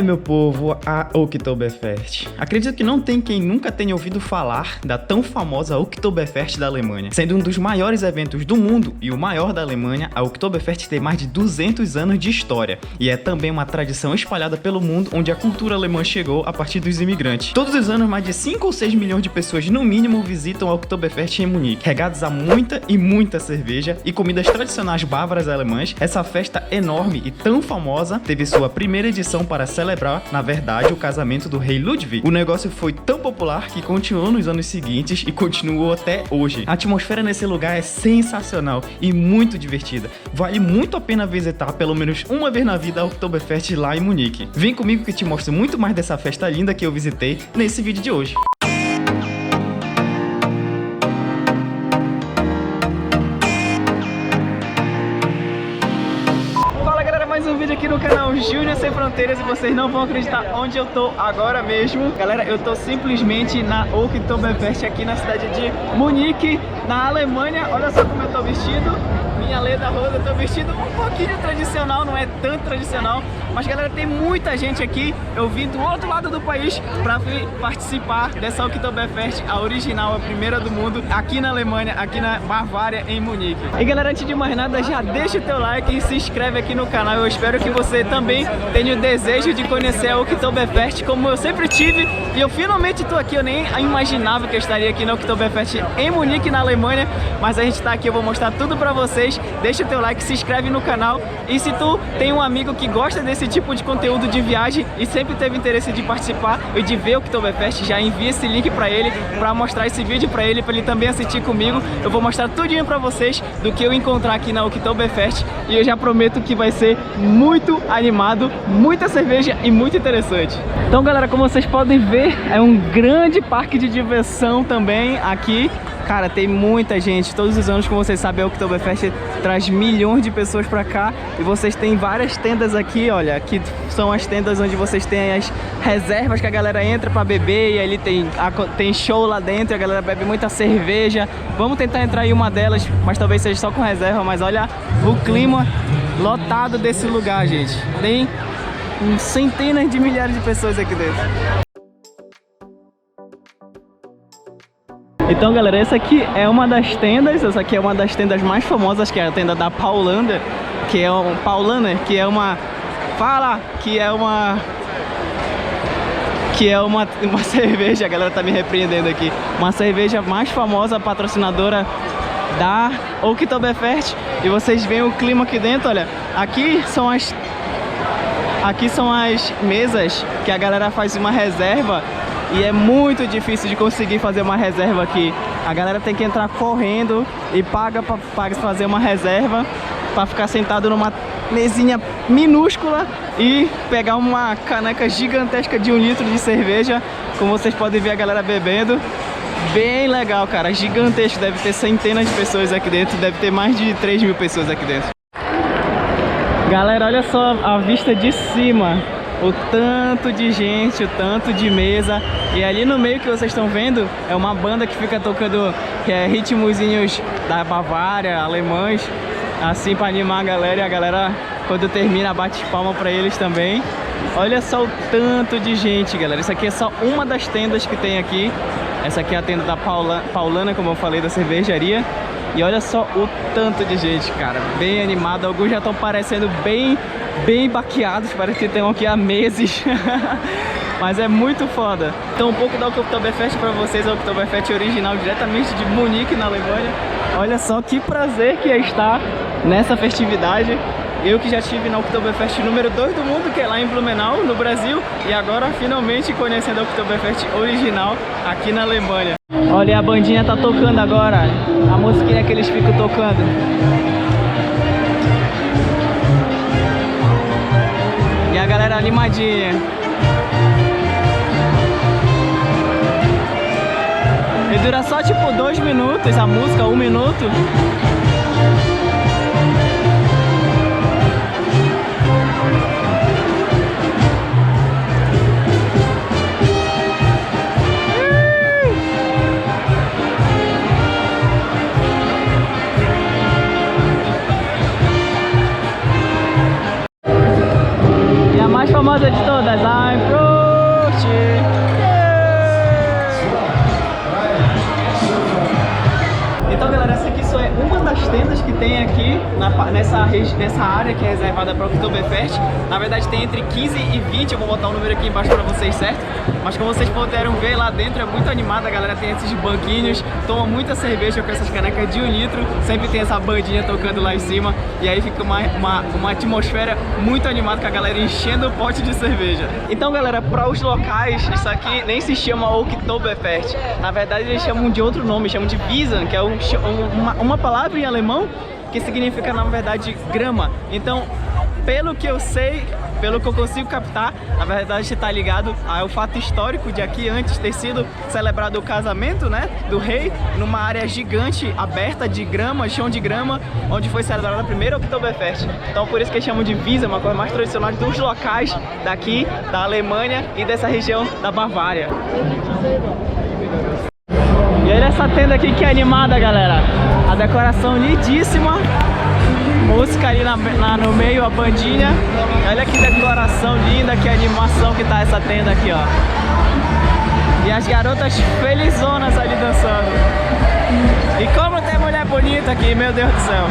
meu povo, a Oktoberfest. Acredito que não tem quem nunca tenha ouvido falar da tão famosa Oktoberfest da Alemanha. Sendo um dos maiores eventos do mundo e o maior da Alemanha, a Oktoberfest tem mais de 200 anos de história e é também uma tradição espalhada pelo mundo onde a cultura alemã chegou a partir dos imigrantes. Todos os anos, mais de 5 ou 6 milhões de pessoas no mínimo visitam a Oktoberfest em Munique. Regados a muita e muita cerveja e comidas tradicionais bávaras alemãs, essa festa enorme e tão famosa teve sua primeira edição para celebrar, na verdade, o casamento do rei Ludwig. O negócio foi tão popular que continuou nos anos seguintes e continuou até hoje. A atmosfera nesse lugar é sensacional e muito divertida. Vale muito a pena visitar pelo menos uma vez na vida a Oktoberfest lá em Munique. Vem comigo que te mostro muito mais dessa festa linda que eu visitei nesse vídeo de hoje. Mais um vídeo aqui no canal Júnior Sem Fronteiras e vocês não vão acreditar onde eu tô agora mesmo. Galera, eu tô simplesmente na Oktoberfest aqui na cidade de Munique, na Alemanha. Olha só como eu tô vestido. Minha Leda Rosa, eu tô vestido um pouquinho tradicional, não é tanto tradicional. Mas galera, tem muita gente aqui. Eu vim do outro lado do país pra vir participar dessa Oktoberfest, a original, a primeira do mundo, aqui na Alemanha, aqui na Bavária, em Munique. E galera, antes de mais nada, já deixa o teu like e se inscreve aqui no canal. Eu espero que você também tenha o desejo de conhecer a Oktoberfest, como eu sempre tive. E eu finalmente tô aqui, eu nem imaginava que eu estaria aqui na Oktoberfest em Munique, na Alemanha. Mas a gente tá aqui, eu vou mostrar tudo pra vocês. Deixa o teu like, se inscreve no canal. E se tu tem um amigo que gosta desse tipo de conteúdo de viagem e sempre teve interesse de participar e de ver o Oktoberfest, já envia esse link pra ele, pra mostrar esse vídeo pra ele também assistir comigo. Eu vou mostrar tudinho pra vocês do que eu encontrar aqui na Oktoberfest. E eu já prometo que vai ser muito animado, muita cerveja e muito interessante. Então galera, como vocês podem ver, é um grande parque de diversão também aqui. Cara, tem muita gente, todos os anos, como vocês sabem, a Oktoberfest traz milhões de pessoas pra cá. E vocês têm várias tendas aqui, olha, aqui são as tendas onde vocês têm as reservas que a galera entra pra beber. E ali tem show lá dentro, a galera bebe muita cerveja. Vamos tentar entrar em uma delas, mas talvez seja só com reserva. Mas olha o clima lotado desse lugar, gente. Tem centenas de milhares de pessoas aqui dentro. Então galera, essa aqui é uma das tendas, essa aqui é uma das tendas mais famosas, que é a tenda da Paulaner, que é uma cerveja, a galera tá me repreendendo aqui, uma cerveja mais famosa, patrocinadora da Oktoberfest. E vocês veem o clima aqui dentro, olha, aqui são as mesas que a galera faz uma reserva. E é muito difícil de conseguir fazer uma reserva aqui. A galera tem que entrar correndo e paga para fazer uma reserva, para ficar sentado numa mesinha minúscula e pegar uma caneca gigantesca de 1 litro de cerveja. Como vocês podem ver, a galera bebendo. Bem legal, cara, gigantesco. Deve ter centenas de pessoas aqui dentro, deve ter mais de 3 mil pessoas aqui dentro. Galera, olha só a vista de cima. O tanto de gente, o tanto de mesa. E ali no meio que vocês estão vendo é uma banda que fica tocando ritmozinhos da Bavária, alemães, assim para animar a galera. E a galera, quando termina, bate palma para eles também. Olha só o tanto de gente, galera. Isso aqui é só uma das tendas que tem aqui. Essa aqui é a tenda da Paulaner, como eu falei, da cervejaria. E olha só o tanto de gente, cara. Bem animado. Alguns já estão parecendo bem baqueados. Parece que estão aqui há meses. Mas é muito foda. Então um pouco da Oktoberfest pra vocês. A Oktoberfest original diretamente de Munique, na Alemanha. Olha só que prazer que é estar nessa festividade. Eu que já estive na Oktoberfest número 2 do mundo, que é lá em Blumenau, no Brasil. E agora finalmente conhecendo a Oktoberfest original aqui na Alemanha. Olha, a bandinha tá tocando agora. A musiquinha que eles ficam tocando. E a galera animadinha. E dura só tipo 2 minutos a música, 1 minuto. famosa de todas, a nessa área que é reservada para o Oktoberfest, na verdade tem entre 15 e 20, eu vou botar o número aqui embaixo para vocês, certo? Mas como vocês puderam ver lá dentro, é muito animado, a galera tem esses banquinhos, toma muita cerveja com essas canecas de 1 litro, sempre tem essa bandinha tocando lá em cima, e aí fica uma atmosfera muito animada com a galera enchendo o pote de cerveja. Então galera, para os locais, isso aqui nem se chama Oktoberfest, na verdade eles chamam de outro nome, chamam de Wiesen, que é uma palavra em alemão que significa na verdade grama. Então, pelo que eu sei, pelo que eu consigo captar, na verdade está ligado ao fato histórico de aqui antes ter sido celebrado o casamento, né, do rei numa área gigante, aberta de grama, chão de grama, onde foi celebrada a primeira Oktoberfest. Então por isso que eles chamam de Wiesen, uma coisa mais tradicional dos locais daqui, da Alemanha e dessa região da Bavária. E olha essa tenda aqui que é animada, galera. A decoração lindíssima. Música ali no meio, a bandinha. Olha que decoração linda, que animação que tá essa tenda aqui, ó. E as garotas felizonas ali dançando. E como tem mulher bonita aqui, meu Deus do céu.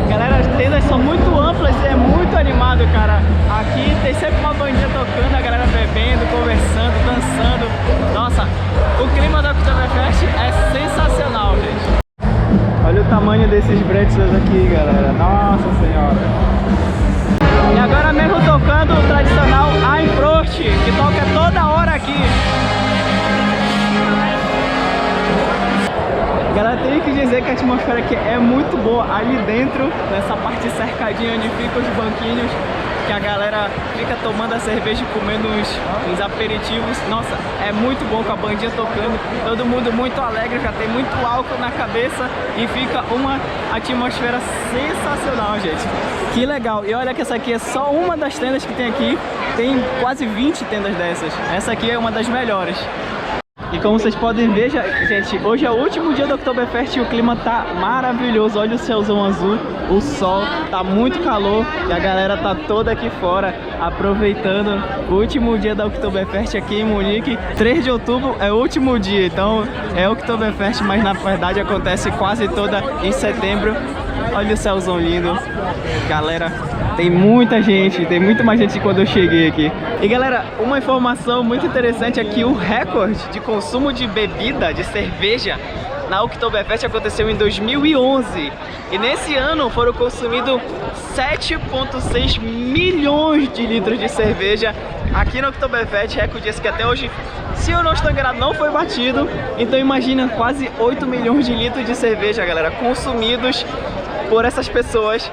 Galera, as tendas são muito amplas e é muito animado, cara. Aqui tem sempre uma bandinha tocando, a galera bebendo, conversando, dançando. Nossa, o clima da Oktoberfest é sensacional, gente. Olha o tamanho desses pretzels aqui, galera. Nossa senhora. E agora mesmo tocando o tradicional Ein Prost, que toca toda hora aqui. Galera, tenho que dizer que a atmosfera aqui é muito boa ali dentro, nessa parte cercadinha onde ficam os banquinhos, que a galera fica tomando a cerveja e comendo uns aperitivos. Nossa, é muito bom com a bandinha tocando, todo mundo muito alegre, já tem muito álcool na cabeça e fica uma atmosfera sensacional, gente. Que legal! E olha que essa aqui é só uma das tendas que tem aqui, tem quase 20 tendas dessas. Essa aqui é uma das melhores. E como vocês podem ver, gente, hoje é o último dia do Oktoberfest e o clima tá maravilhoso. Olha o céuzão azul, o sol, tá muito calor e a galera tá toda aqui fora aproveitando o último dia da Oktoberfest aqui em Munique. 3 de outubro é o último dia, então é Oktoberfest, mas na verdade acontece quase toda em setembro. Olha o céuzão lindo, galera. Tem muita gente, tem muito mais gente quando eu cheguei aqui. E galera, uma informação muito interessante é que o recorde de consumo de bebida, de cerveja, na Oktoberfest aconteceu em 2011. E nesse ano foram consumidos 7,6 milhões de litros de cerveja aqui no Oktoberfest. Recorde esse que até hoje, se eu não estou enganado, não foi batido. Então imagina, quase 8 milhões de litros de cerveja, galera, consumidos por essas pessoas.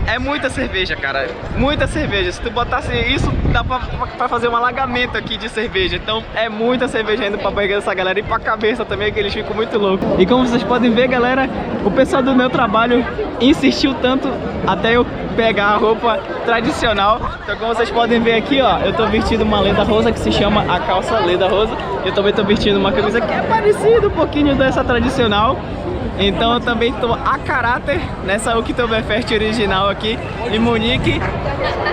É muita cerveja, cara, muita cerveja. Se tu botasse isso, dá pra fazer um alagamento aqui de cerveja. Então é muita cerveja indo pra barriga dessa galera e pra cabeça também, que eles ficam muito loucos. E como vocês podem ver, galera, o pessoal do meu trabalho insistiu tanto até eu pegar a roupa tradicional. Então como vocês podem ver aqui, ó, eu tô vestindo uma leda rosa que se chama a calça leda rosa. Eu também tô vestindo uma camisa que é parecida um pouquinho dessa tradicional. Então eu também estou a caráter nessa Oktoberfest original aqui em Munique.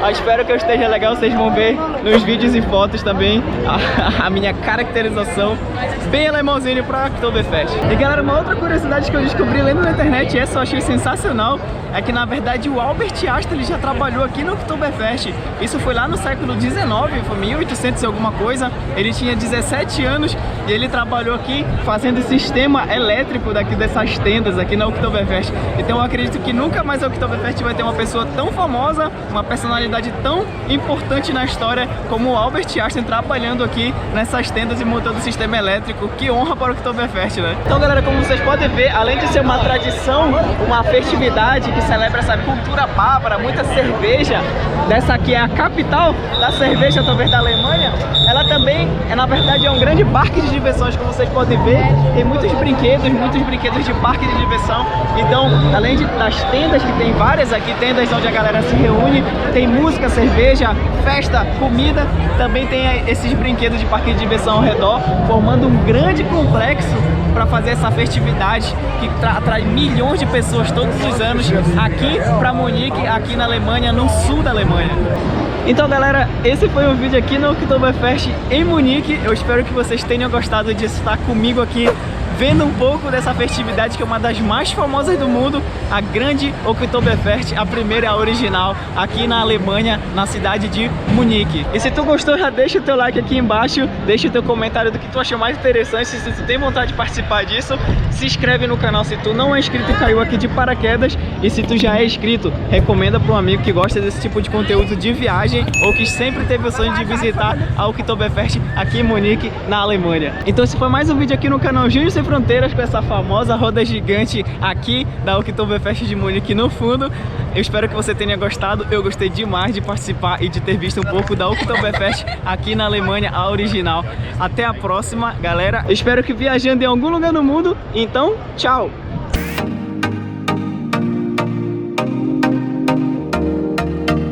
Eu espero que eu esteja legal, vocês vão ver nos vídeos e fotos também a minha caracterização bem alemãozinho para Oktoberfest. E galera, uma outra curiosidade que eu descobri lendo na internet, essa eu achei sensacional, é que na verdade o Albert Einstein ele já trabalhou aqui no Oktoberfest. Isso foi lá no século 19, foi 1800 e alguma coisa. Ele tinha 17 anos e ele trabalhou aqui fazendo o sistema elétrico daqui dessas tendas aqui na Oktoberfest. Então eu acredito que nunca mais a Oktoberfest vai ter uma pessoa tão famosa, uma personalidade tão importante na história como o Albert Einstein trabalhando aqui nessas tendas e montando o sistema elétrico. Que honra para o Oktoberfest, né? Então galera, como vocês podem ver, além de ser uma tradição, uma festividade que celebra essa cultura bávara, muita cerveja, dessa aqui é a capital da cerveja, talvez da Alemanha, ela também na verdade é um grande parque de diversões, como vocês podem ver. Tem muitos brinquedos de parque de diversão. Então, além das tendas, que tem várias aqui, tendas onde a galera se reúne, tem música, cerveja, festa, comida, também tem esses brinquedos de parque de diversão ao redor, formando um grande complexo para fazer essa festividade que atrai milhões de pessoas todos os anos aqui para Munique, aqui na Alemanha, no sul da Alemanha. Então galera, esse foi um vídeo aqui no Oktoberfest em Munique. Eu espero que vocês tenham gostado de estar comigo aqui vendo um pouco dessa festividade que é uma das mais famosas do mundo, a grande Oktoberfest, a primeira e a original, aqui na Alemanha, na cidade de Munique. E se tu gostou, já deixa o teu like aqui embaixo, deixa o teu comentário do que tu achou mais interessante, se tu tem vontade de participar disso, se inscreve no canal se tu não é inscrito e caiu aqui de paraquedas, e se tu já é inscrito, recomenda para um amigo que gosta desse tipo de conteúdo de viagem ou que sempre teve o sonho de visitar a Oktoberfest aqui em Munique, na Alemanha. Então esse foi mais um vídeo aqui no canal Júnior Sem Fronteiras, com essa famosa roda gigante aqui da Oktoberfest de Munique no fundo. Eu espero que você tenha gostado, eu gostei demais de participar e de ter visto um pouco da Oktoberfest aqui na Alemanha, a original. Até a próxima, galera. Eu espero que viajando em algum lugar no mundo. Então, tchau!